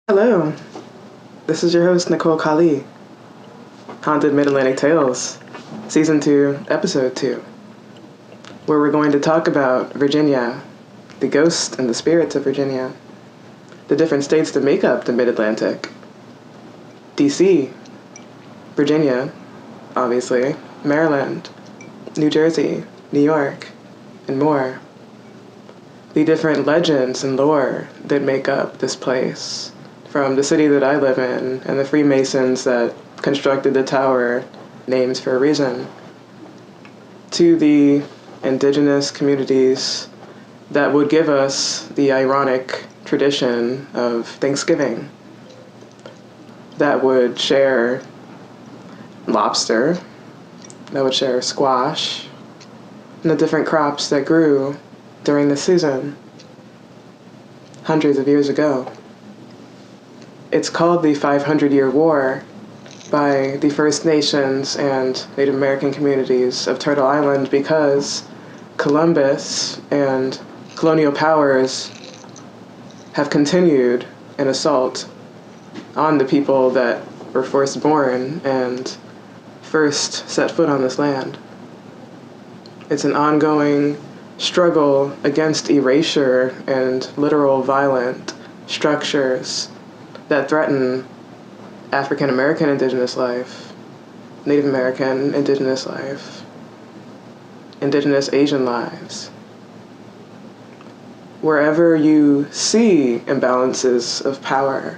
Hello, this is your host, Nicole Kali, Haunted Mid-Atlantic Tales, Season 2, Episode 2, where we're going to talk about Virginia, the ghosts and the spirits of Virginia, the different states that make up the Mid-Atlantic, D.C., Virginia, obviously, Maryland, New Jersey, New York, and more. The different legends and lore that make up this place, from the city that I live in and the Freemasons that constructed the tower, named for a reason, to the indigenous communities that would give us the ironic tradition of Thanksgiving, that would share lobster, that would share squash, and the different crops that grew during the season hundreds of years ago. It's called the 500-Year War by the First Nations and Native American communities of Turtle Island because Columbus and colonial powers have continued an assault on the people that were first born and first set foot on this land. It's an ongoing struggle against erasure and literal violent structures that threaten African American indigenous life, Native American indigenous life, indigenous Asian lives. Wherever you see imbalances of power,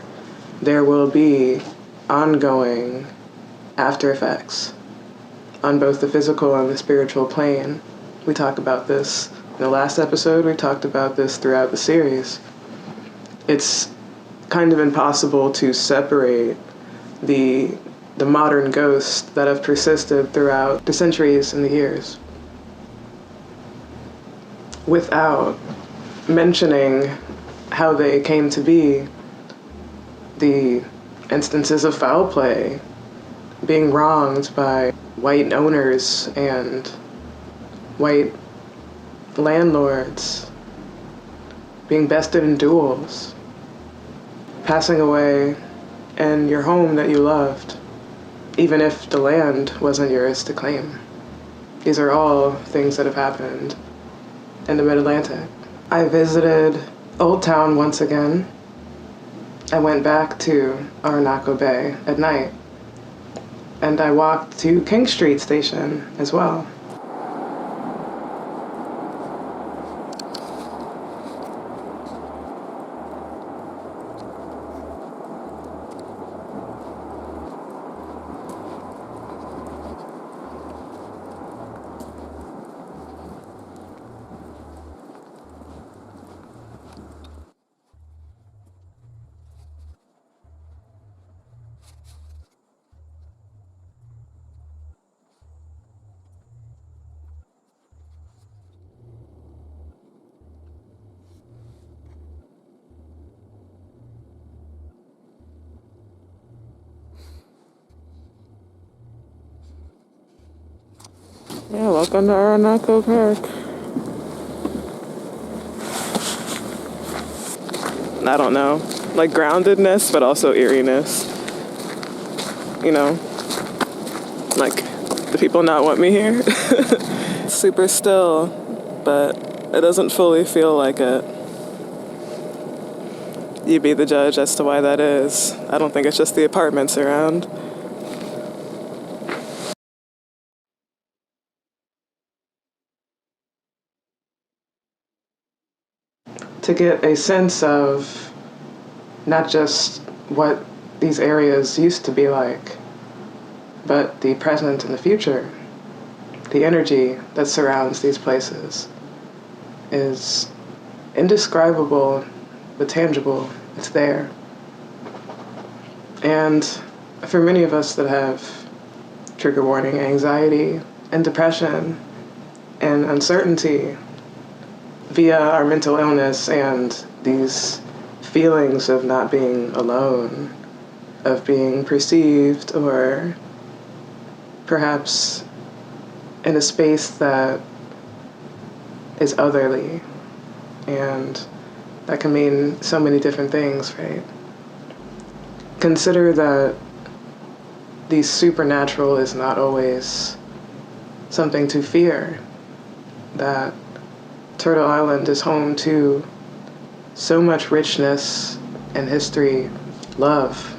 there will be ongoing after effects on both the physical and the spiritual plane. We talked about this in the last episode. We talked about this throughout the series. It's kind of impossible to separate the modern ghosts that have persisted throughout the centuries and the years without mentioning how they came to be, the instances of foul play, being wronged by white owners and white landlords, being bested in duels, passing away in your home that you loved, even if the land wasn't yours to claim. These are all things that have happened in the Mid-Atlantic. I visited Old Town once again. I went back to Aeronautical Bay at night, and I walked to King Street Station as well. Yeah, welcome to Aeronautical Park. I don't know, like groundedness, but also eeriness. You know, like, do people not want me here? Super still, but it doesn't fully feel like it. You be the judge as to why that is. I don't think it's just the apartments around. To get a sense of not just what these areas used to be like, but the present and the future, the energy that surrounds these places is indescribable but tangible. It's there. And for many of us that have, trigger warning, anxiety and depression and uncertainty via our mental illness and these feelings of not being alone, of being perceived or perhaps in a space that is otherly, and that can mean so many different things, right? consider that the supernatural is not always something to fear, that Turtle Island is home to so much richness and history, love,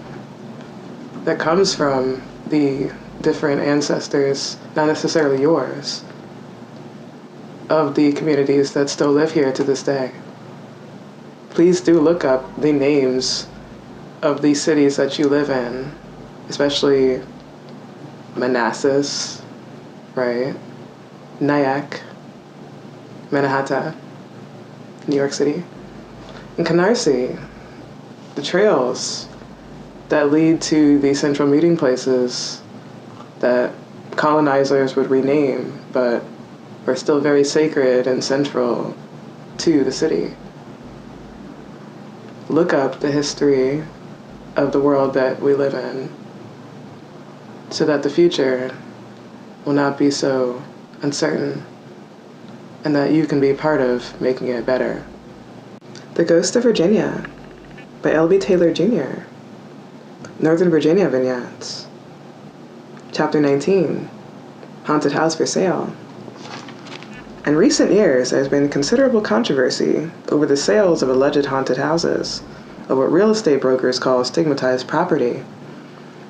that comes from the different ancestors, not necessarily yours, of the communities that still live here to this day. Please do look up the names of the cities that you live in, especially Manassas, right? Nyack, Manhattan, New York City, and Canarsie, the trails that lead to the central meeting places that colonizers would rename, but are still very sacred and central to the city. Look up the history of the world that we live in so that the future will not be so uncertain and that you can be part of making it better. The Ghost of Virginia by L.B. Taylor Jr. Northern Virginia vignettes. Chapter 19, Haunted House for Sale. In recent years, there has been considerable controversy over the sales of alleged haunted houses, of what real estate brokers call stigmatized property.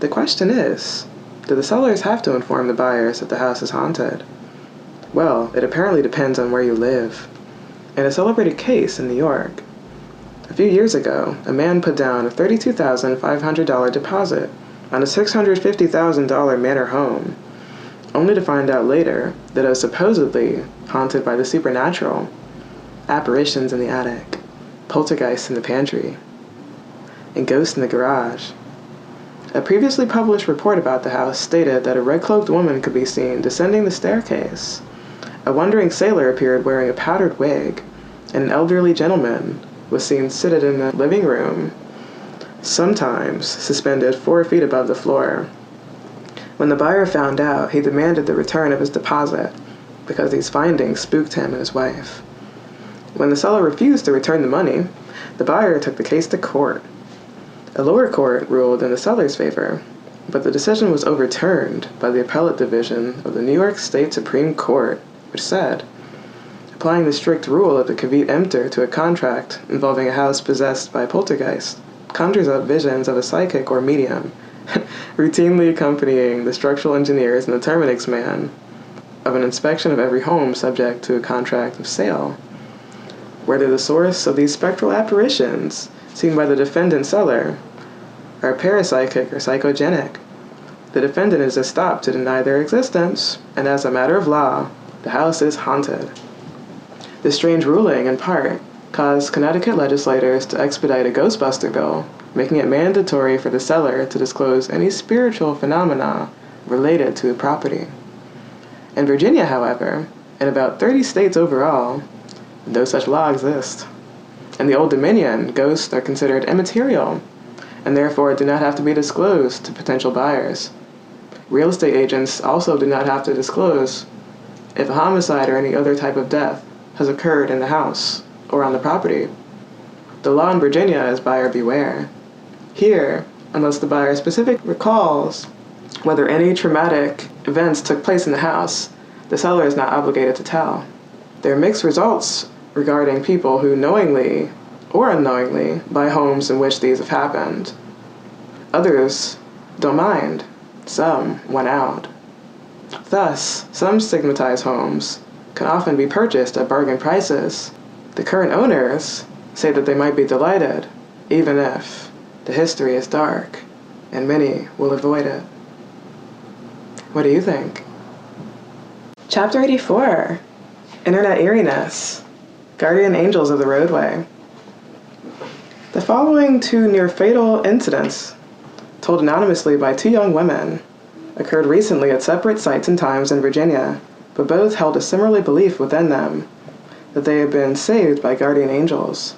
The question is, do the sellers have to inform the buyers that the house is haunted? Well, it apparently depends on where you live. In a celebrated case in New York, a few years ago, a man put down a $32,500 deposit on a $650,000 manor home, only to find out later that it was supposedly haunted by the supernatural, apparitions in the attic, poltergeists in the pantry, and ghosts in the garage. A previously published report about the house stated that a red-cloaked woman could be seen descending the staircase. A wandering sailor appeared wearing a powdered wig, and an elderly gentleman was seen seated in the living room, sometimes suspended 4 feet above the floor. When the buyer found out, he demanded the return of his deposit because these findings spooked him and his wife. When the seller refused to return the money, the buyer took the case to court. A lower court ruled in the seller's favor, but the decision was overturned by the appellate division of the New York State Supreme Court, which said, applying the strict rule of the caveat emptor to a contract involving a house possessed by a poltergeist conjures up visions of a psychic or medium, routinely accompanying the structural engineers and the Terminix man of an inspection of every home subject to a contract of sale. Whether the source of these spectral apparitions seen by the defendant seller are parapsychic or psychogenic, the defendant is stopped to deny their existence, and as a matter of law, the house is haunted. This strange ruling, in part, caused Connecticut legislators to expedite a Ghostbuster bill, making it mandatory for the seller to disclose any spiritual phenomena related to the property. In Virginia, however, and about 30 states overall, no such law exists. In the Old Dominion, ghosts are considered immaterial, and therefore do not have to be disclosed to potential buyers. Real estate agents also do not have to disclose if a homicide or any other type of death has occurred in the house or on the property. The law in Virginia is buyer beware. Here, unless the buyer specifically recalls whether any traumatic events took place in the house, the seller is not obligated to tell. There are mixed results regarding people who knowingly or unknowingly buy homes in which these have happened. Others don't mind. Some went out. Thus, some stigmatized homes can often be purchased at bargain prices. The current owners say that they might be delighted, even if the history is dark, and many will avoid it. What do you think? Chapter 84, Interneteeriness, Guardian Angels of the Roadway. The following two near-fatal incidents, told anonymously by two young women, occurred recently at separate sites and times in Virginia, but both held a similar belief within them that they had been saved by guardian angels.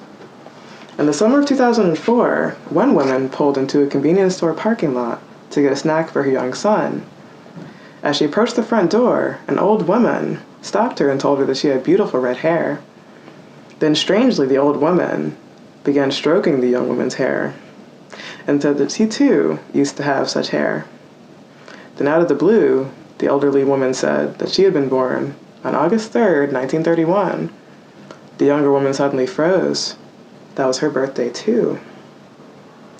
In the summer of 2004, one woman pulled into a convenience store parking lot to get a snack for her young son. As she approached the front door, an old woman stopped her and told her that she had beautiful red hair. Then strangely, the old woman began stroking the young woman's hair. and said that she too used to have such hair. Then out of the blue, the elderly woman said that she had been born on August 3rd, 1931. The younger woman suddenly froze. That was her birthday too.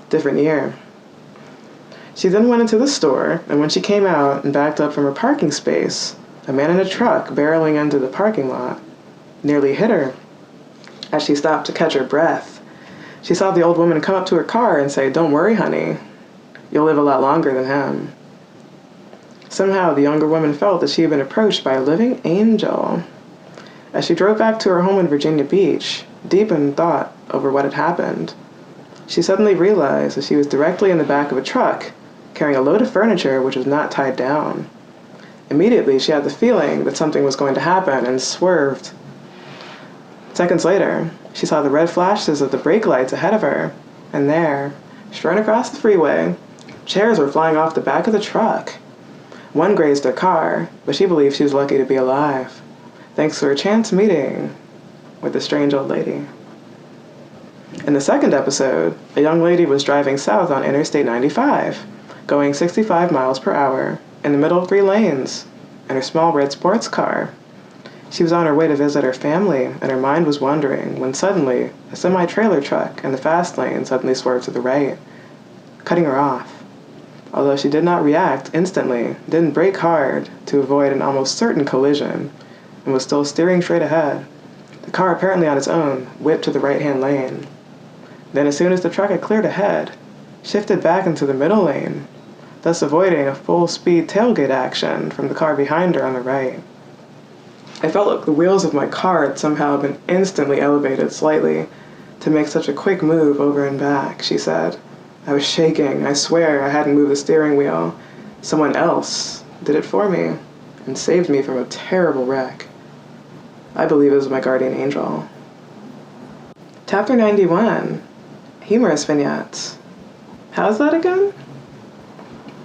Different year. She then went into the store, and when she came out and backed up from her parking space, a man in a truck barreling into the parking lot nearly hit her. As she stopped to catch her breath, she saw the old woman come up to her car and say, "Don't worry, honey. You'll live a lot longer than him." Somehow, the younger woman felt that she had been approached by a living angel. As she drove back to her home in Virginia Beach, deep in thought over what had happened, she suddenly realized that she was directly in the back of a truck, carrying a load of furniture which was not tied down. Immediately, she had the feeling that something was going to happen and swerved. Seconds later, she saw the red flashes of the brake lights ahead of her, and there, strewn across the freeway, chairs were flying off the back of the truck. One grazed her car, but she believed she was lucky to be alive, thanks to her chance meeting with the strange old lady. In the second episode, a young lady was driving south on Interstate 95, going 65 miles per hour, in the middle of 3 lanes, in her small red sports car. She was on her way to visit her family, and her mind was wandering, when suddenly, a semi-trailer truck in the fast lane suddenly swerved to the right, cutting her off. Although she did not react instantly, didn't brake hard to avoid an almost certain collision, and was still steering straight ahead, the car apparently on its own whipped to the right-hand lane. Then as soon as the truck had cleared ahead, shifted back into the middle lane, thus avoiding a full-speed tailgate action from the car behind her on the right. I felt like the wheels of my car had somehow been instantly elevated slightly to make such a quick move over and back, she said. I was shaking. I swear I hadn't moved the steering wheel. Someone else did it for me and saved me from a terrible wreck. I believe it was my guardian angel. Chapter 91. Humorous vignettes. How's that again?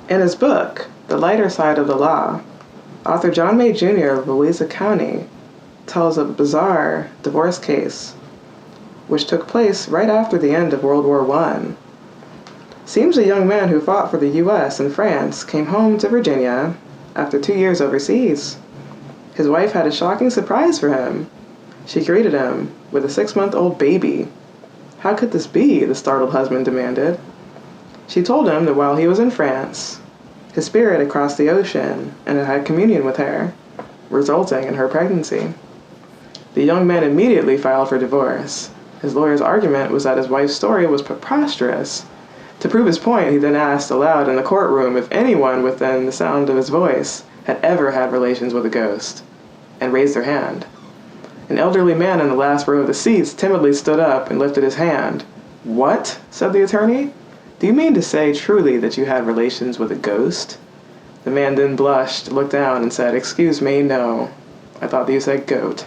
In his book, The Lighter Side of the Law, author John May Jr. of Louisa County tells a bizarre divorce case which took place right after the end of World War I. Seems a young man who fought for the U.S. and France came home to Virginia after 2 years overseas. His wife had a shocking surprise for him. She greeted him with a 6-month-old baby. How could this be? The startled husband demanded. She told him that while he was in France, his spirit had crossed the ocean and had communion with her, resulting in her pregnancy. The young man immediately filed for divorce. His lawyer's argument was that his wife's story was preposterous. To prove his point, he then asked aloud in the courtroom if anyone within the sound of his voice had ever had relations with a ghost, and raised their hand. An elderly man in the last row of the seats timidly stood up and lifted his hand. "What?" said the attorney. "Do you mean to say truly that you had relations with a ghost?" The man then blushed, looked down, and said, "Excuse me, no. I thought that you said goat."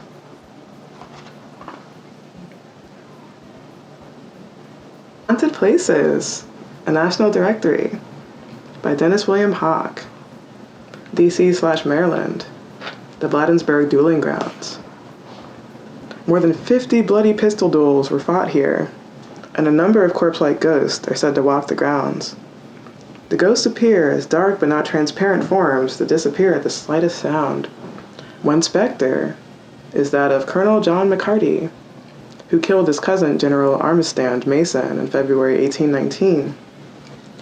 Haunted Places, a National Directory, by Dennis William Hawk, DC/Maryland, the Bladensburg Dueling Grounds. More than 50 bloody pistol duels were fought here, and a number of corpse-like ghosts are said to walk the grounds. The ghosts appear as dark but not transparent forms that disappear at the slightest sound. One specter is that of Colonel John McCarty, who killed his cousin General Armistead Mason in February 1819.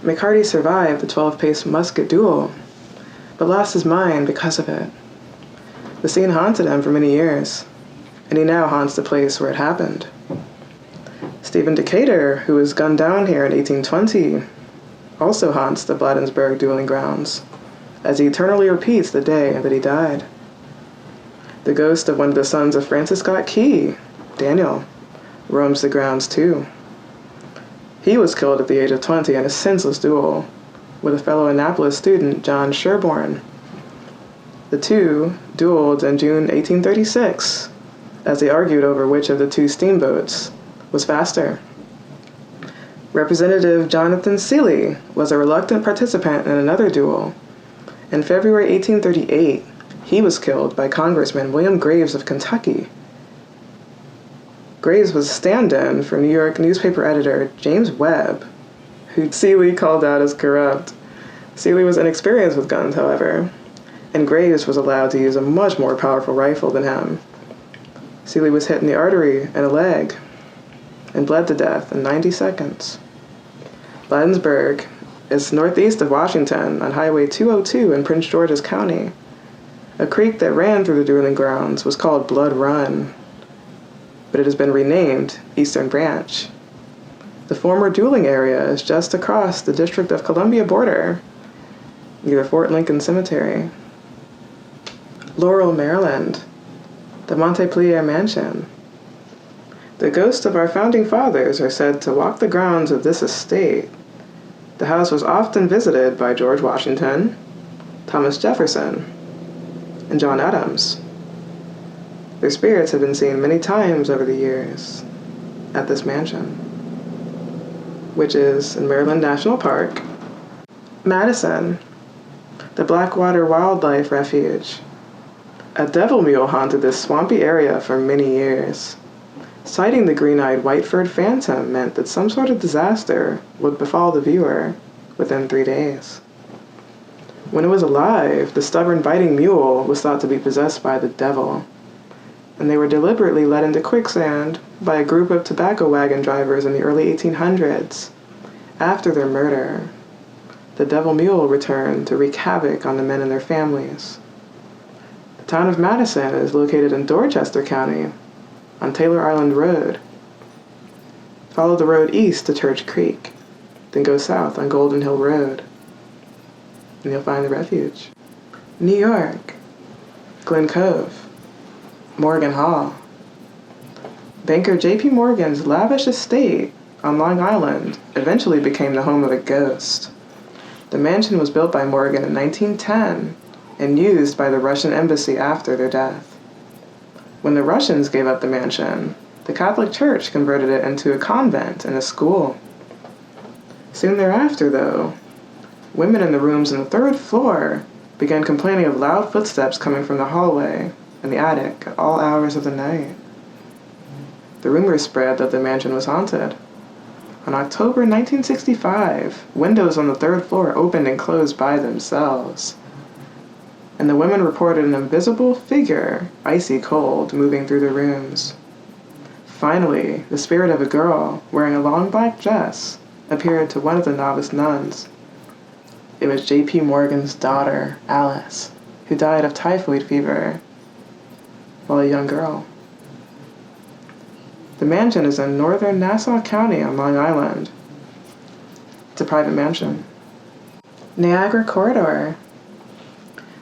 McCarty survived the 12-pace musket duel, but lost his mind because of it. The scene haunted him for many years, and he now haunts the place where it happened. Stephen Decatur, who was gunned down here in 1820, also haunts the Bladensburg Dueling Grounds, as he eternally repeats the day that he died. The ghost of one of the sons of Francis Scott Key, Daniel, roams the grounds too. He was killed at the age of 20 in a senseless duel with a fellow Annapolis student, John Sherborne. The two dueled in June 1836, as they argued over which of the two steamboats was faster. Representative Jonathan Seeley was a reluctant participant in another duel. In February 1838, he was killed by Congressman William Graves of Kentucky. Graves was a stand-in for New York newspaper editor James Webb, who Seeley called out as corrupt. Seeley was inexperienced with guns, however, and Graves was allowed to use a much more powerful rifle than him. Seeley was hit in the artery and a leg and bled to death in 90 seconds. Bladensburg is northeast of Washington on Highway 202 in Prince George's County. A creek that ran through the dueling grounds was called Blood Run, but it has been renamed Eastern Branch. The former dueling area is just across the District of Columbia border, near Fort Lincoln Cemetery. Laurel, Maryland, the Montpelier Mansion. The ghosts of our founding fathers are said to walk the grounds of this estate. The house was often visited by George Washington, Thomas Jefferson, and John Adams. Their spirits have been seen many times over the years at this mansion, which is in Maryland National Park. Madison, the Blackwater Wildlife Refuge. A devil mule haunted this swampy area for many years. Sighting the green-eyed white-furred phantom meant that some sort of disaster would befall the viewer within 3 days. When it was alive, the stubborn biting mule was thought to be possessed by the devil, and they were deliberately led into quicksand by a group of tobacco wagon drivers in the early 1800s. After their murder, the devil mule returned to wreak havoc on the men and their families. The town of Madison is located in Dorchester County on Taylor Island Road. Follow the road east to Church Creek, then go south on Golden Hill Road, and you'll find the refuge. New York, Glen Cove, Morgan Hall. Banker J.P. Morgan's lavish estate on Long Island eventually became the home of a ghost. The mansion was built by Morgan in 1910 and used by the Russian embassy after their death. When the Russians gave up the mansion, the Catholic Church converted it into a convent and a school. Soon thereafter, though, women in the rooms on the 3rd floor began complaining of loud footsteps coming from the hallway and the attic at all hours of the night. The rumors spread that the mansion was haunted. On October 1965, windows on the 3rd floor opened and closed by themselves, and the women reported an invisible figure, icy cold, moving through the rooms. Finally, the spirit of a girl wearing a long black dress appeared to one of the novice nuns. It was J.P. Morgan's daughter, Alice, who died of typhoid fever while a young girl. The mansion is in northern Nassau County on Long Island. It's a private mansion. Niagara Corridor.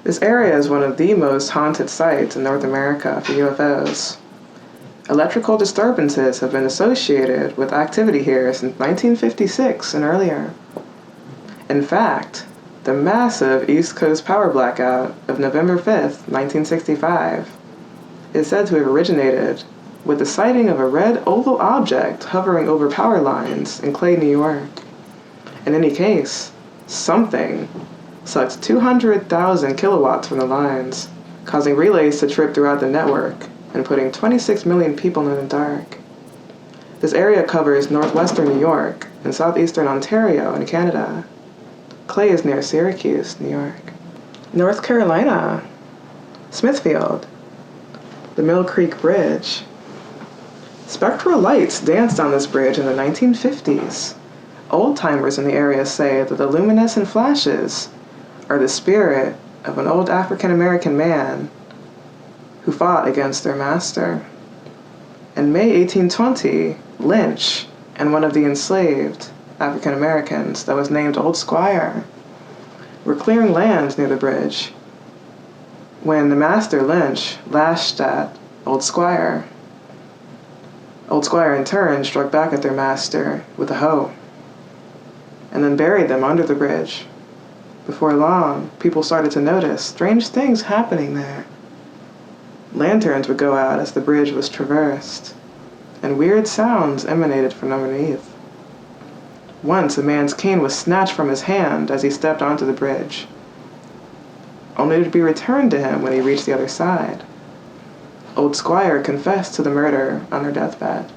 This area is one of the most haunted sites in North America for UFOs. Electrical disturbances have been associated with activity here since 1956 and earlier. In fact, the massive East Coast power blackout of November 5th, 1965, is said to have originated with the sighting of a red oval object hovering over power lines in Clay, New York. In any case, something sucked 200,000 kilowatts from the lines, causing relays to trip throughout the network and putting 26 million people in the dark. This area covers northwestern New York and southeastern Ontario in Canada. Clay is near Syracuse, New York. North Carolina, Smithfield, the Mill Creek Bridge. Spectral lights danced on this bridge in the 1950s. Old-timers in the area say that the luminescent flashes are the spirit of an old African-American man who fought against their master. In May 1820, Lynch and one of the enslaved African-Americans that was named Old Squire were clearing land near the bridge when the master Lynch lashed at Old Squire. Old Squire in turn struck back at their master with a hoe and then buried them under the bridge. Before long, people started to notice strange things happening there. Lanterns would go out as the bridge was traversed, and weird sounds emanated from underneath. Once, a man's cane was snatched from his hand as he stepped onto the bridge, only to be returned to him when he reached the other side. Old Squire confessed to the murder on her deathbed.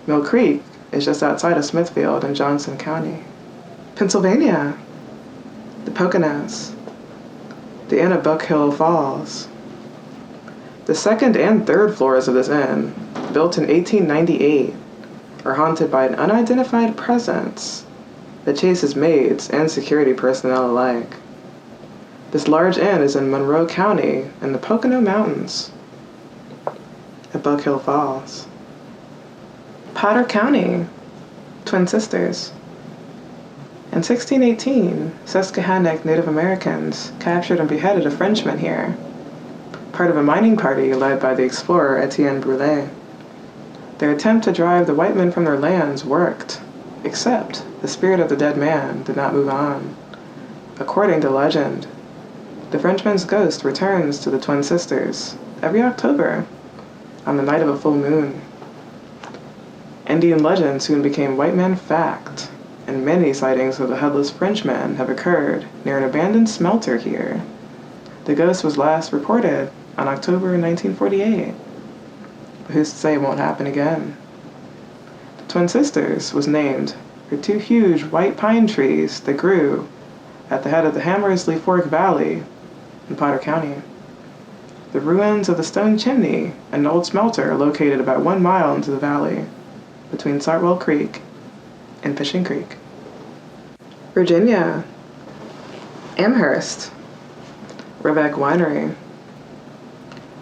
Mill Creek is just outside of Smithfield in Johnson County. Pennsylvania, the Poconos, the Inn of Buck Hill Falls. The second and third floors of this inn, built in 1898, are haunted by an unidentified presence that chases maids and security personnel alike. This large inn is in Monroe County in the Pocono Mountains at Buck Hill Falls. Potter County, Twin Sisters. In 1618, Susquehannock Native Americans captured and beheaded a Frenchman here, part of a mining party led by the explorer Etienne Brulé. Their attempt to drive the white men from their lands worked, except the spirit of the dead man did not move on. According to legend, the Frenchman's ghost returns to the Twin Sisters every October on the night of a full moon. Indian legend soon became white man fact, and many sightings of the headless Frenchman have occurred near an abandoned smelter here. The ghost was last reported on October 1948. But who's to say it won't happen again? The Twin Sisters was named for two huge white pine trees that grew at the head of the Hammersley Fork Valley in Potter County. The ruins of the stone chimney, an old smelter located about 1 mile into the valley, between Sartwell Creek and Fishing Creek. Virginia, Amherst, Rebec Winery.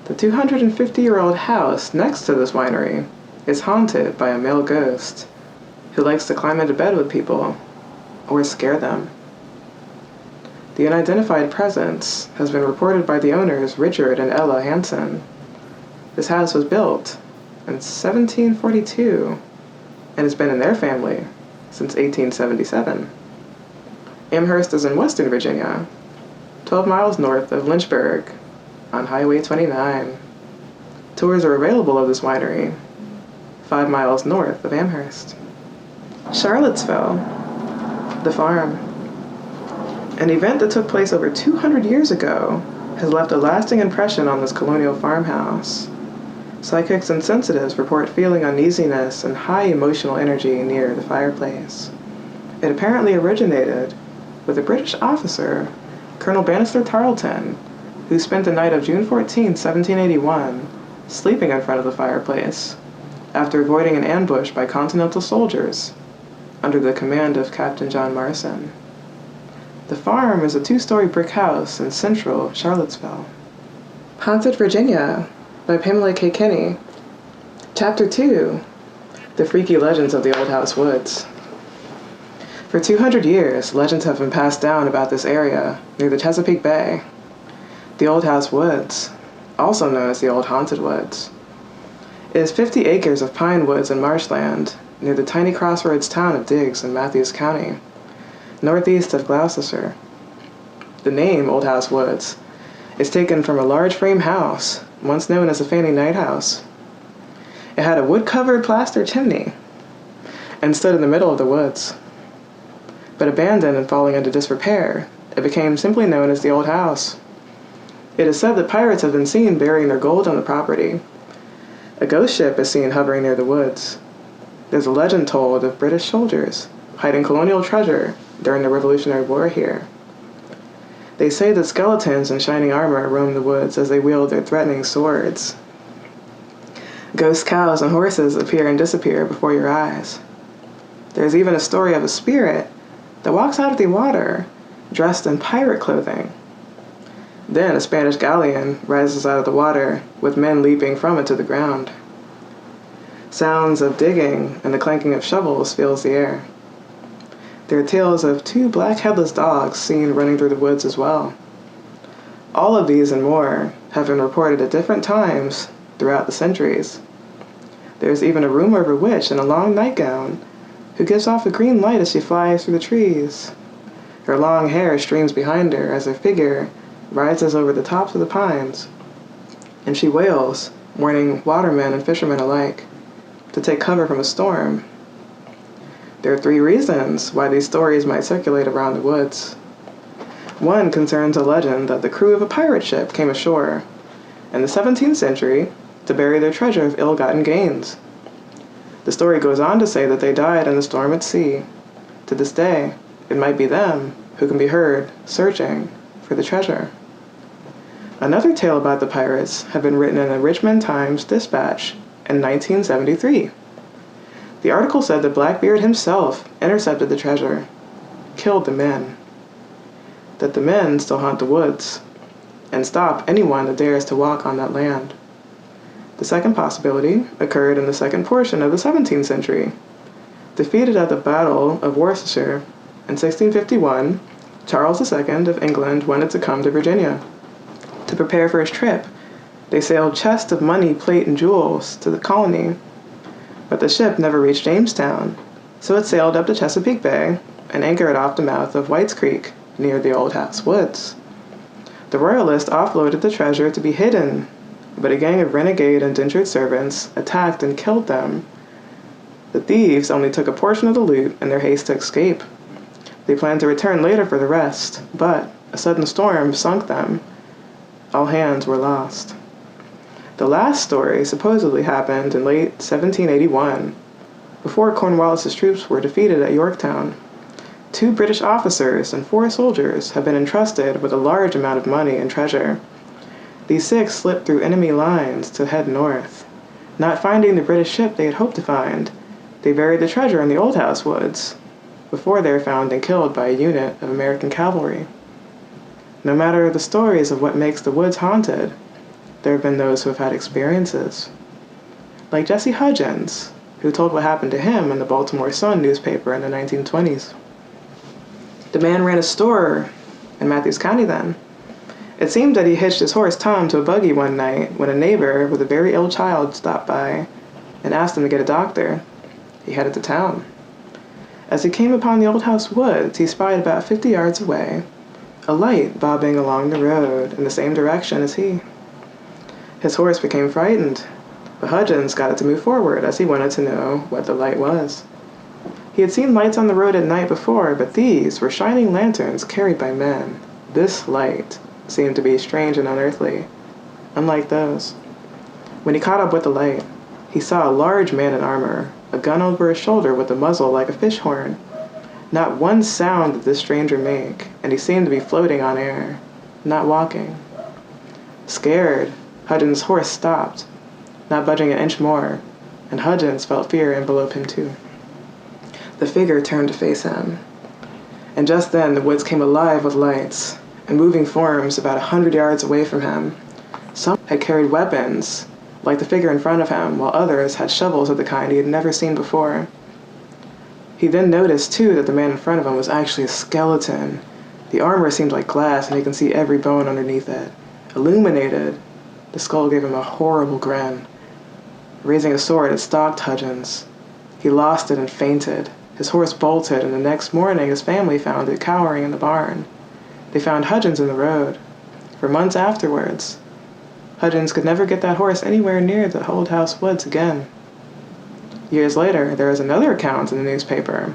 The 250-year-old house next to this winery is haunted by a male ghost who likes to climb into bed with people or scare them. The unidentified presence has been reported by the owners Richard and Ella Hansen. This house was built in 1742 and has been in their family since 1877. Amherst is in western Virginia, 12 miles north of Lynchburg on Highway 29. Tours are available of this winery 5 miles north of Amherst. Charlottesville, the farm. An event that took place over 200 years ago has left a lasting impression on this colonial farmhouse. Psychics and sensitives report feeling uneasiness and high emotional energy near the fireplace. It apparently originated with a British officer, Colonel Bannister Tarleton, who spent the night of June 14, 1781, sleeping in front of the fireplace after avoiding an ambush by Continental soldiers under the command of Captain John Marson. The farm is a 2-story brick house in central Charlottesville. Haunted Virginia by Pamela K. Kinney. Chapter 2, The Freaky Legends of the Old House Woods. For 200 years, legends have been passed down about this area near the Chesapeake Bay. The Old House Woods, also known as the Old Haunted Woods, is 50 acres of pine woods and marshland near the tiny crossroads town of Diggs in Matthews County, northeast of Gloucester. The name Old House Woods is taken from a large frame house, once known as the Fanny Knight House. It had a wood-covered plaster chimney and stood in the middle of the woods. But abandoned and falling into disrepair, it became simply known as the Old House. It is said that pirates have been seen burying their gold on the property. A ghost ship is seen hovering near the woods. There's a legend told of British soldiers hiding colonial treasure during the Revolutionary War here. They say that skeletons in shining armor roam the woods as they wield their threatening swords. Ghost cows and horses appear and disappear before your eyes. There's even a story of a spirit that walks out of the water dressed in pirate clothing. Then a Spanish galleon rises out of the water with men leaping from it to the ground. Sounds of digging and the clanking of shovels fills the air. There are tales of 2 black headless dogs seen running through the woods as well. All of these and more have been reported at different times throughout the centuries. There's even a rumor of a witch in a long nightgown who gives off a green light as she flies through the trees. Her long hair streams behind her as her figure rises over the tops of the pines, and she wails, warning watermen and fishermen alike to take cover from a storm. There are 3 reasons why these stories might circulate around the woods. One concerns a legend that the crew of a pirate ship came ashore in the 17th century to bury their treasure of ill-gotten gains. The story goes on to say that they died in the storm at sea. To this day, it might be them who can be heard searching for the treasure. Another tale about the pirates had been written in the Richmond Times-Dispatch in 1973. The article said that Blackbeard himself intercepted the treasure, killed the men, that the men still haunt the woods, and stop anyone that dares to walk on that land. The second possibility occurred in the second portion of the 17th century. Defeated at the Battle of Worcester in 1651, Charles II of England wanted to come to Virginia. To prepare for his trip, they sailed chests of money, plate, and jewels to the colony, but the ship never reached Jamestown, so it sailed up to Chesapeake Bay and anchored off the mouth of White's Creek near the Old House Woods. The Royalists offloaded the treasure to be hidden, but a gang of renegade indentured servants attacked and killed them. The thieves only took a portion of the loot in their haste to escape. They planned to return later for the rest, but a sudden storm sunk them. All hands were lost. The last story supposedly happened in late 1781, before Cornwallis's troops were defeated at Yorktown. 2 British officers and 4 soldiers had been entrusted with a large amount of money and treasure. These 6 slipped through enemy lines to head north. Not finding the British ship they had hoped to find, they buried the treasure in the Old House Woods, before they were found and killed by a unit of American cavalry. No matter the stories of what makes the woods haunted, there have been those who have had experiences. Like Jesse Hudgens, who told what happened to him in the Baltimore Sun newspaper in the 1920s. The man ran a store in Matthews County then. It seemed that he hitched his horse Tom to a buggy one night when a neighbor with a very ill child stopped by and asked him to get a doctor. He headed to town. As he came upon the Old House Woods, he spied about 50 yards away a light bobbing along the road in the same direction as he. His horse became frightened, but Hudgens got it to move forward as he wanted to know what the light was. He had seen lights on the road at night before, but these were shining lanterns carried by men. This light seemed to be strange and unearthly, unlike those. When he caught up with the light, he saw a large man in armor, a gun over his shoulder with a muzzle like a fish horn. Not one sound did this stranger make, and he seemed to be floating on air, not walking. Scared, Hudgens' horse stopped, not budging an inch more, and Hudgens felt fear envelope him too. The figure turned to face him, and just then the woods came alive with lights and moving forms about 100 yards away from him. Some had carried weapons, like the figure in front of him, while others had shovels of the kind he had never seen before. He then noticed, too, that the man in front of him was actually a skeleton. The armor seemed like glass, and he could see every bone underneath it. Illuminated, the skull gave him a horrible grin. Raising a sword, it stalked Hudgens. He lost it and fainted. His horse bolted, and the next morning his family found it cowering in the barn. They found Hudgens in the road. For months afterwards, Hudgens could never get that horse anywhere near the Old House Woods again. Years later, there was another account in the newspaper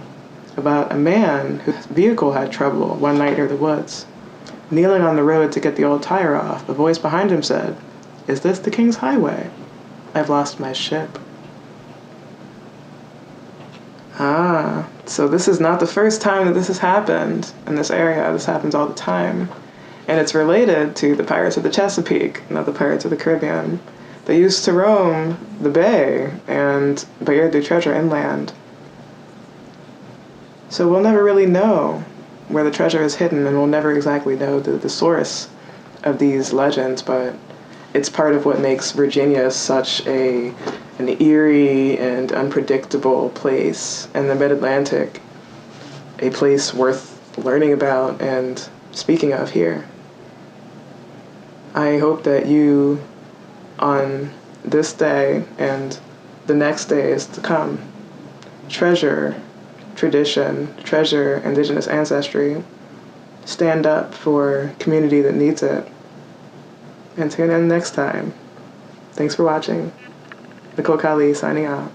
about a man whose vehicle had trouble one night near the woods. Kneeling on the road to get the old tire off, a voice behind him said, "Is this the King's Highway? I've lost my ship." So this is not the first time that this has happened in this area. This happens all the time. And it's related to the Pirates of the Chesapeake, not the Pirates of the Caribbean. They used to roam the bay and bear their treasure inland. So we'll never really know where the treasure is hidden, and we'll never exactly know the source of these legends, but it's part of what makes Virginia such an eerie and unpredictable place in the mid-Atlantic, a place worth learning about and speaking of here. I hope that you, on this day and the next days to come, treasure tradition, treasure indigenous ancestry, stand up for community that needs it, and tune in next time. Thanks for watching. Nicole Kali signing out.